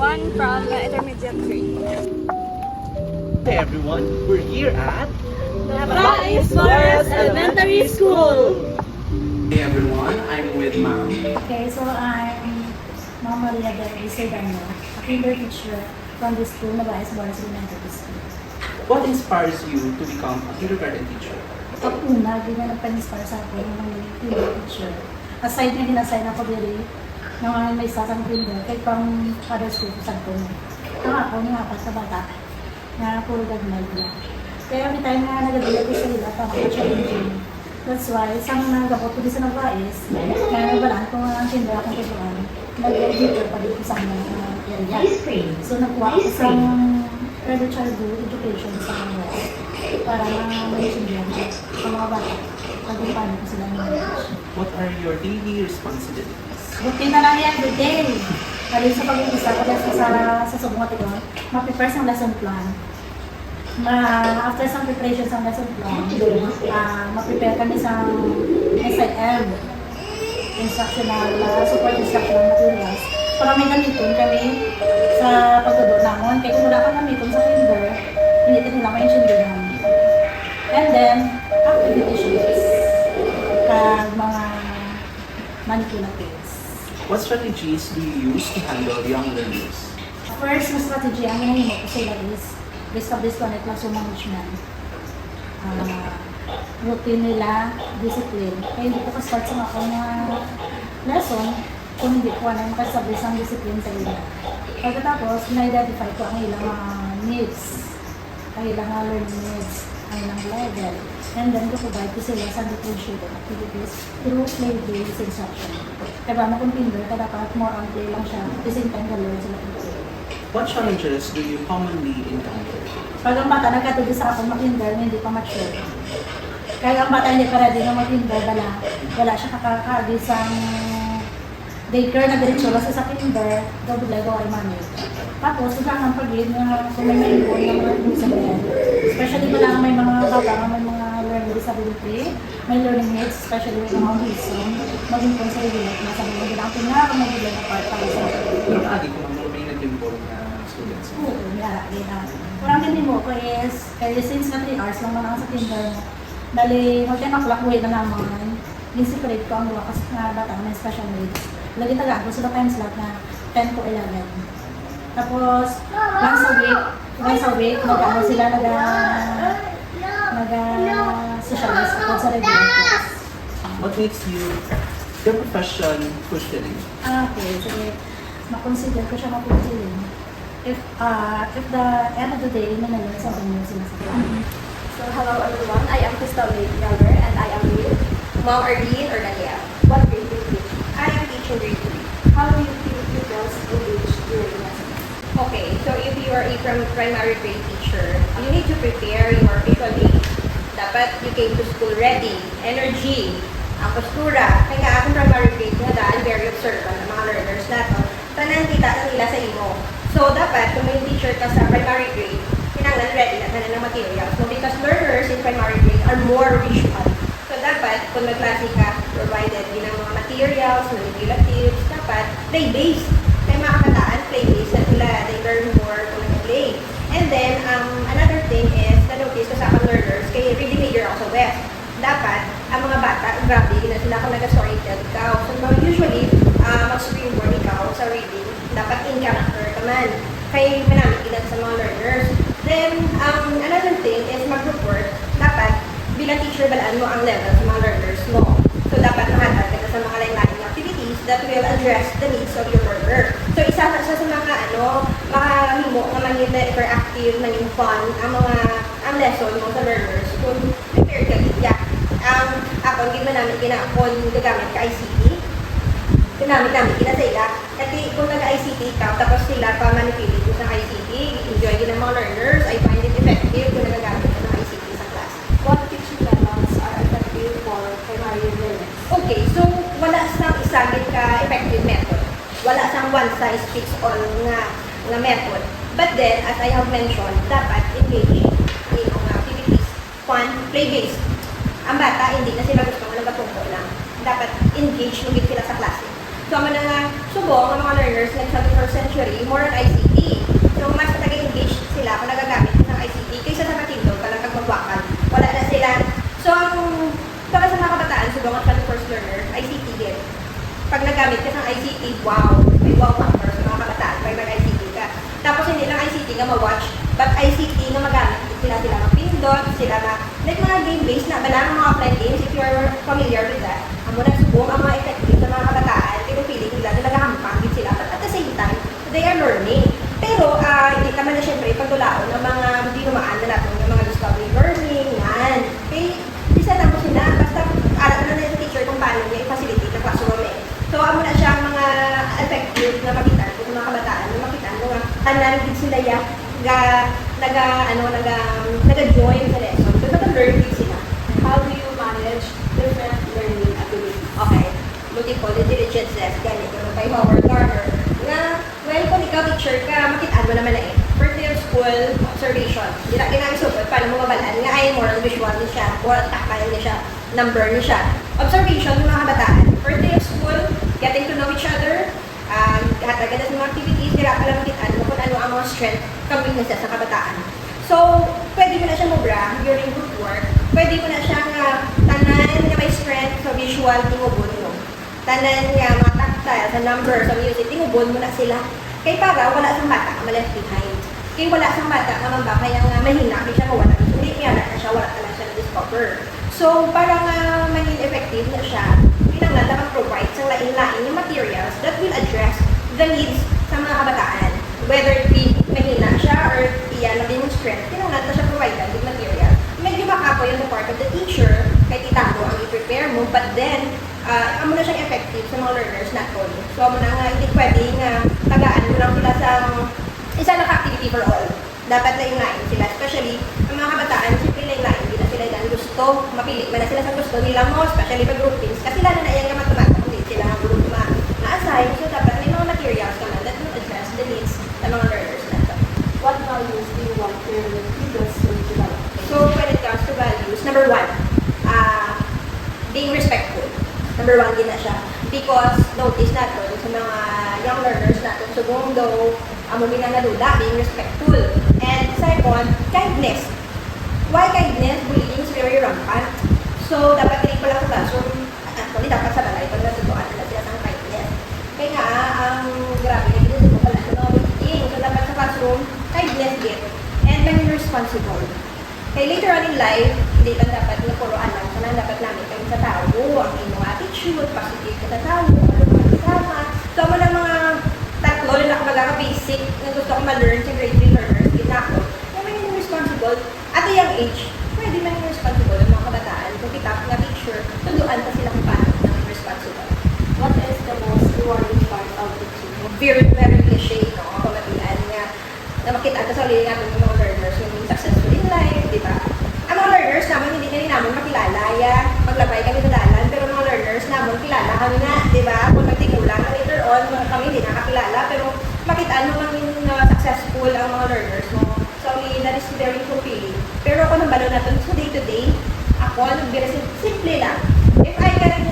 one from intermediate grade. Hey everyone, we're here at Bais Flores Elementary School. Hey everyone, I'm with Ma'am. Okay, so I'm Ma'am Maria del Isidano, a kinder teacher from the school na Bais Flores Elementary School. What inspires you to become a kindergarten teacher? Ang una, di na nagpa-inspire sa akin ng mga kinder teacher. Aside na din-assign ako diri, nang mga may sasang kinder, kay pang other school sa ko. Ang ako, nga pa sa bata, na puro gagmay nila. Kaya every time na nagadala ko sa nila, parang challenging. That's why, isang nagabot ko din sa Nabais, kaya nabalaan ko ang kinder akong tutuan, nag-editor pa dito sa mga area. So, nakuha ko sa early childhood education sa mga para ma-maintindihan ko sa mga bata kung paano ko sila manage. What are your daily responsibilities? Buti na lang yan, good day! Halin sa pag-iisa ko sa subungat ko, ma-prepare sa lesson plan. After some preparation sa lesson plan, ma-prepare kami sa SIM, instructional, support instructional materials. Para may gamitin kami sa pagtuturo namin. Kaya kung wala kang gamitin sa kinder, hindi ka nila maintindihan. And then, activity sheets, mga manipulatives. What strategies do you use to handle young learners? First na strategy, ang hinahimo ko sila is based on this one, classroom management. Routine nila, discipline. Kaya hindi ko ka-start sa mga lesson kung hindi ko na makasabay sa discipline sa ila. Pagkatapos, na-identify ko ang ilang needs, ang ilang learning needs, ang ilang level. And then, provide ko sila sa differentiated activities through play-based instruction. Kaya ba kung kinder, dapat more on play lang siya. At the same time, learn sila ito. What challenges do you commonly encounter? Pag ang bata nagkatuloy sa akong mag-kinder, hindi pa mature. Kaya ang bata hindi pa ready na mag-kinder, wala siya kakakagi sa daycare na diretsyo sa kinder, daw ay manage. Tapos, ang pag-gid na kung may maipon ng mga sabihin. Especially wala may mga bata na may mga learning disability, may learning needs, especially with mga autism, maging po sa ilit na sabi mo, ginang pinaka-magiging na part para sa Nakakagi ko may nag-import na students. oo, yara, gina. Parang hindi mo ko is, kaya since na 3 hours lang naman sa kinder mo, dali, mag-10 o'clock uwi na naman, in-separate ko ang mga kasi na bata na may special needs. Lagi tagaan ko sila time slot na 10 to 11. Tapos, once a week, mag-ano sila, nag-socialize ako sa regular class. What makes your profession fulfilling? Okay, sige. Ma-consider ko siya ma-fulfilling. If the end of the day, nanalo sa kanya sila sa class. So hello everyone, I am Crystal Younger and I am with Ma'am Arlene or Nadia. What grade do you teach? I am teaching grade 3. How do you feel pupils engage during lessons? Okay, so if you are a primary grade teacher, you need to prepare your visual aid. Dapat you came to school ready, energy, ang postura. Kaya nga akong primary grade na dahil very observant ng mga learners nato. Tanan kita nila sa imo. So dapat kung may teacher ka sa primary grade, kinanglan ready na tanan ng materials. So because learners in primary grade are more visual. So dapat kung nagklase ka, provided din ang mga materials, manipulatives, dapat play-based. Kaya mga kabataan, play-based na sila. They learn more kung nag-play. And then, another thing is, na-notice ko sa akong learners, kay reading major ako sa West. Dapat, ang mga bata, grabe, na sila kung nag-storytell ikaw. So, usually, mag-springboard ikaw sa reading, dapat in character ka man. Kaya manamit ilan sa mga learners. Then, another thing is mag-report, dapat, bilang teacher, balaan mo ang level sa mga learners mo. So, dapat mahatag ka sa mga lain-laing activities that will address the needs of your learner. So, isa sa mga makahimo na maging interactive, maging fun, ang lesson mo sa learners kung prepared ka diya. Ako, hindi mo namin ginapon gagamit ka ICT. Ginamit namin sa ila. Kasi kung nag-ICT ka, tapos sila pa manipulate mo sa ICT, enjoy din ng mga learners, I find it effective kung nagagamit ka ng ICT sa class. What teaching methods are effective for primary learners? Okay, so wala sang isagit ka effective method. Wala sang one-size-fits-all nga method. But then, as I have mentioned, dapat engage in activities, fun, play-based. Ang bata, hindi na sila gusto na nagpapungko lang. Dapat engage nung sila sa klase. So, ang mga subong, ang mga learners ng 21st century, more on ICT. So, mas nag-engage sila kung nagagamit ng ICT kaysa sa matindog, talagang magwakan. Wala na sila. So, para sa mga kabataan, subong ang 21st learner, ICT din. Pag nagamit ka ng ICT, wow, may wow factor sa mga kabataan pag nag-ICT ka. Tapos hindi lang ICT nga ma-watch, but ICT nga magamit sila mapindot, sila na, like mga game-based na, bala mga offline games, if you are familiar with that, ang muna subong, ang mga effective sa mga kabataan, pero feeling nila na nagahampang din sila, but at the same time, they are learning. Pero, hindi naman na syempre, pagdulaon ng mga hindi numaan na natin, ng mga discovery learning, yan. Okay, hindi sa tapos sila, basta alam na ng teacher kung paano niya i-facilitate ang classroom eh. So, amo na siya ang mga effective na makita ko mga kabataan na makita mo nga tanan din sila ya naga-join sa lesson. So, nag-learn din sila. How do you manage different learning abilities? Okay. Multiple intelligences, ganito na kay Howard Gardner. Na, well, kung ikaw teacher ka, makita mo naman na eh. First day of school, observation. Hindi na ginamisupot, paano mo mabalaan? Nga ay moral visual niya siya, oral tactile niya siya, number niya siya. Observation ng mga kabataan. First day of school, getting to know each other, hatagan sa mga activities, nila pala makita mo kung ano ang mga strength kang weaknesses sa kabataan. So, pwede mo na siya mubra during group work. Pwede mo na siya tanan nga may strength sa visual, tingubon mo. Tanan nga mga tactile, sa numbers, sa music, tingubon mo na sila. Kay para wala sang bata ka left behind. Kay wala sang bata ka mamba, kaya nga mahina, kaya siya mawala. Hindi kaya na siya, wala ka lang siya na-discover. So, para nga maging effective na siya, kailangan na mag-provide sa lain-lain yung materials that will address the needs sa mga kabataan. Whether it be mahina siya or iyan na yung strength, kailangan na siya provide with material. Medyo makapo yung part of the teacher, kay tita mo ang i-prepare mo, but then, amo na siyang effective sa mga learners natin. So, amo na nga, hindi pwede nga tagaan mo lang sila sa isa lang activity for all. Dapat lain-lain sila, especially ang mga kabataan, siyempre lain-lain, hindi na sila yan gusto, mapili man na sila sa gusto nila mo, especially pag groupings, kasi lalo na yan nga mathematics, hindi sila ang group na-assign, so dapat may mga materials naman that will address the needs ng mga learners natin. What values do you want your pupils to develop? So, when it comes to values, number one, being respectful. Number one din na siya. Because, notice natin sa mga young learners natin, so kung daw, amumin na naduda, being respectful. And second, kindness. Why kindness? Bullying is very rampant. So, dapat rin pala sa classroom, actually, dapat sa balay, pag natutuan nila sila ng kindness. Kaya nga, ang grabe na ginagawa pala sa mga bullying. So, dapat sa classroom, kindness din. And maging responsible. Kaya later on in life, hindi lang dapat na puro alam. Sana dapat namin kayo sa tao, ang inyong attitude, positive ka sa tao, sama. So, mo ng mga tatlo, na basic na gusto ko ma-learn sa grade 3 learners, yun ako. Kaya maging responsible. At a young age, pwede maging responsible ang mga kabataan. Kung kita nga teacher, tunduan pa sila kung paano maging responsible. What is the most rewarding part of teaching? Very, very cliche, no? Pamatian nga, na makita ka sa ulit natin ng mga learners yung successful in life, di ba? Ang mga learners naman, hindi ka rin naman makilala, maglabay kami sa dalan, pero mga learners naman, kilala kami na, di ba? Kung nagtigulang, later on, kami hindi nakakilala, pero makitaan mo lang yung successful ang mga learners mo. So, that is very fulfilling. Pero ako nang balo na ito, so day to day, ako, nagbira simple lang. If I can,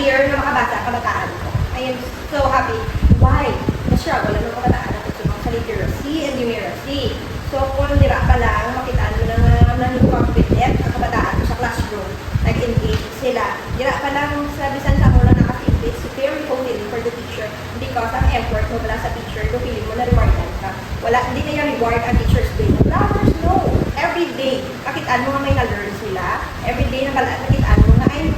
hear na kabataan ko, I am so happy. Why? Na-struggle ang mga kabataan natin sa literacy and numeracy. So, kung dira pa lang, makitaan mo na nang-confident ang kabataan ko sa classroom, nag-engage sila. Dira pa lang, sa bisan sa ako lang nakaka-engage, very fulfilling for the teacher because ang effort mo pala sa teacher, kung feeling mo na-rewardan ka. Hindi na yung reward ang teacher's day. Flowers, no. Every day, makitaan mo nga may na-learn sila. Every day, nakitaan mo nga ay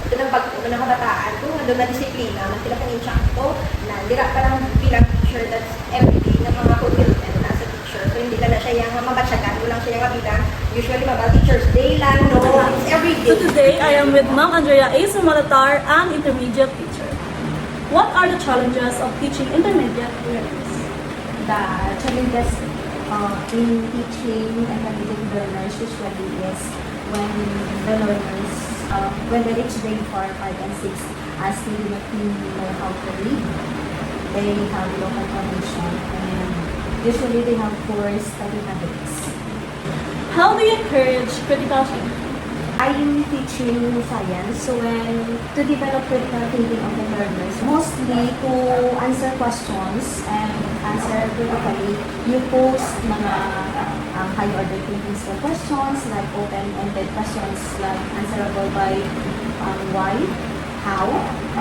ito ng pagtuto ng kabataan ko, doon na disiplina, na sila kan-insyakto, na dira pa lang bilang teacher that's every day na mga fulfillment na sa teacher. So, hindi lang na siya yung mabatsagan, lang siya yung bilang usually mabal teacher's day lang, no. It's every day. So today, I am with Ma'am Andrea A. Sumalatar, an intermediate teacher. What are the challenges of teaching intermediate learners? The challenges in teaching intermediate learners usually is when the learners, when they reach grade 4, 5, and 6, still do not know how to read. They have low comprehension and usually they have poor study habits. How do you encourage critical thinking? I am teaching science when to develop critical thinking of the learners, mostly to answer questions and answer critically. You pose mga high order thinking style questions like open-ended questions like answerable by why, how,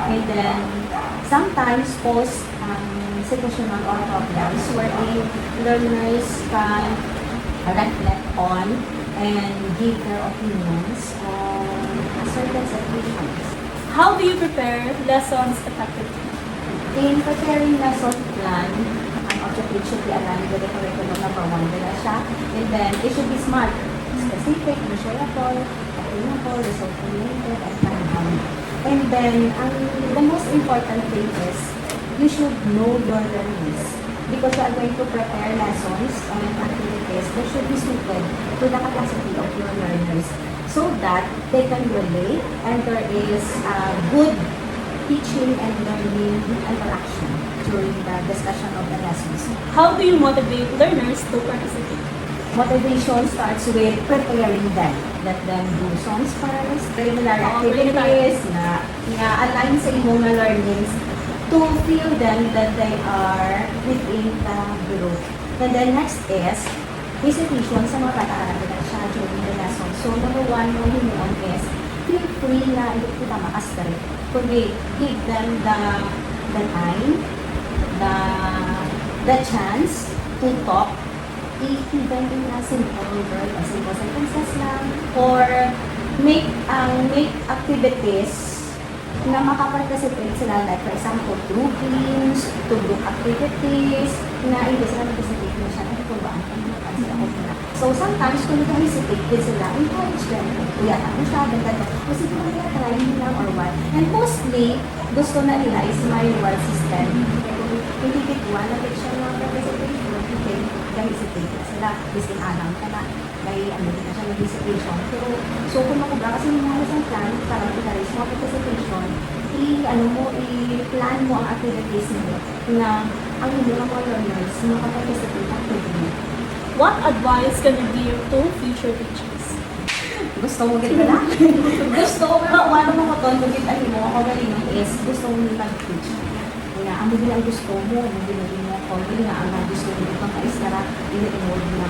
and then sometimes pose situational or problems wherein learners can reflect on and give their opinions on certain situations. How do you prepare lessons effectively? In preparing lesson plan, ang objective should be aligned with the curriculum number 1 nila siya. And then, it should be smart, specific, measurable, attainable, result-oriented, and time-bound. And then, the most important thing is, you should know your learners. Because you are going to prepare lessons and activities that should be suited to the capacity of your learners so that they can relate and there is good teaching and learning interaction during the discussion of the lessons. How do you motivate learners to participate? Motivation starts with preparing them. Let them do songs first, regular activities na align sa imong nga learnings to feel them that they are within the group. And then next is recitation sa mga pag-aaralan siya during the lesson. So number 1 mo hinuon is feel free na hindi kita makastray. Kundi give them the time, the chance to talk even in a simple word or simple sentences lang or make activities na makaparticipate sila, like for example, group games, to group activities, na hindi sila participate na siya, ay kulbaan ka naman para sila na. So sometimes, kung nag-hesitate din sila, encourage them. Kuya, ako siya, ganda. O sige mo nila, try nyo lang or what. And mostly, gusto na nila is my reward system. Hindi bitwa, na-picture ng participation, okay, nag-hesitate sila, bising alam ka na. May ano din na siya ng hesitation. Pero, so kung makubra, kasi yung mga isang plan, parang encourage mo participation, i-plan mo ang activities mo na ang mga learners makaparticipate actively. What advice can you give to future teachers? Gusto mo gito na? Gusto mo, ano mo ko doon, magkita mo, ako galing is, gusto mo mag-teach. Kaya, ang hindi ang gusto mo, hindi mo ako, hindi nga ang gusto mo dito ka is tara, ini-enroll na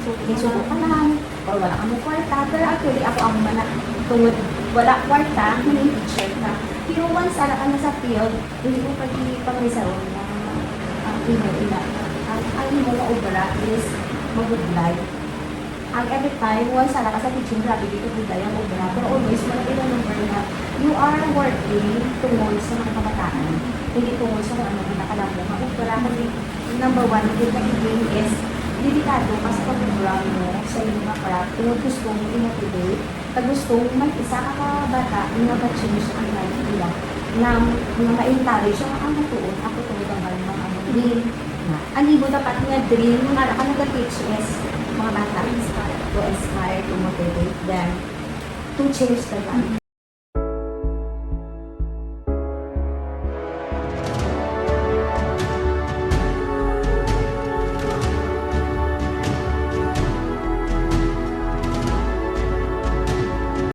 nisubo ka lang, or wala kang kwarta, pero actually ako ang manak, tungod wala kwarta, hindi teacher ka. Pero once ala ka na sa field, hindi mo pag-reserve na ang imo na obra is mag-budlay. Ang every time, once ala ka sa teaching, grabe dito budlay ang obra, pero always malaki na number na you are working tungod sa mga kabataan, hindi tungod sa mga nakalabo. Ang obra, number 1, yung nagiging is delikado ka sa pag-program mo sa iyong mga craft kung gusto mong i-motivate, pag gusto mong mag-isa ka bata, i-change ang life nila na ma-encourage yung ang matuon, ako tulad ang mga dream. Ang ibo dapat nga dream, mga nag-teach is mga bata to inspire, to motivate them to change their life.